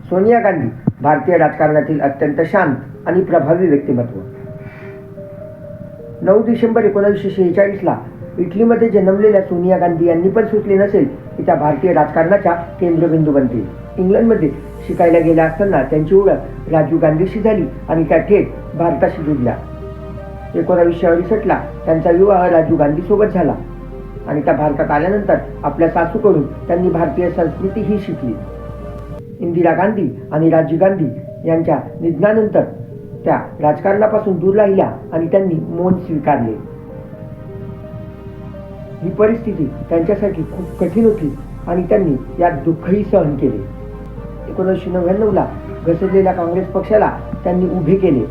सोनिया गांधी भारतीय राजकारणातील अत्यंत शांत आणि प्रभावी व्यक्तिमत्व. 9 डिसेंबर 1946ला इटलीमध्ये जन्मलेल्या सोनिया गांधी यांनी पण सुचले नसेल की त्या भारतीय राजकारणाच्या केंद्रबिंदू बनतील. इंग्लंडमध्ये शिकायला गेल्या असताना त्यांची ओळख राजीव गांधीशी झाली आणि त्या थेट भारताशी जुळल्या. 1968ला त्यांचा विवाह राजीव गांधी सोबत झाला आणि त्या भारतात आल्यानंतर आपल्या सासूकडून त्यांनी भारतीय संस्कृती ही शिकली. इंदिरा गांधी आणि राजीव गांधी यांच्या निधनानंतर त्या राजकारणापासून दूर राहिल्या आणि त्यांनी मौन स्वीकारले. ही परिस्थिती त्यांच्यासाठी खूप कठीण होती आणि त्यांनी यात दुःखही सहन केले. 1999ला घसरलेल्या काँग्रेस पक्षाला त्यांनी उभे केले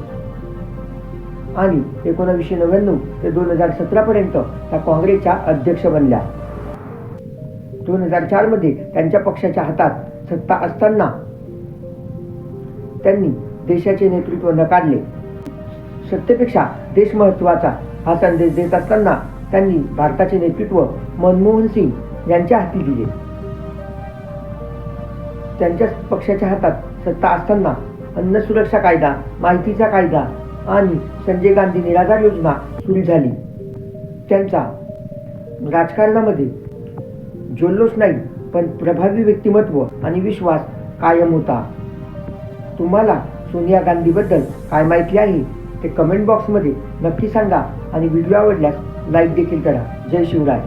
आणि 1999 ते 2017 पर्यंत त्या काँग्रेसच्या अध्यक्ष बनल्या. 2004 मध्ये त्यांच्या पक्षाच्या हातात सत्ता असताना त्यांनी देशाचे नेतृत्व नाकारले. सत्तेपेक्षा देश महत्त्वाचा हा संदेश देत असताना त्यांनी भारताचे नेतृत्व मनमोहन सिंग यांच्या हाती दिले. त्यांच्या पक्षाच्या हातात सत्ता असताना अन्न सुरक्षा कायदा, माहितीचा कायदा आणि संजय गांधी निराधार योजना सुरू झाली. त्यांचा राजकारणामध्ये जल्लोष नाही पण प्रभावी व्यक्तिमत्व आणि विश्वास कायम होता. तुम्हाला सोनिया गांधीबद्दल काय माहिती आहे ते कमेंट बॉक्समध्ये नक्की सांगा आणि व्हिडिओ आवडल्यास लाईक देखील करा. जय शिवराय.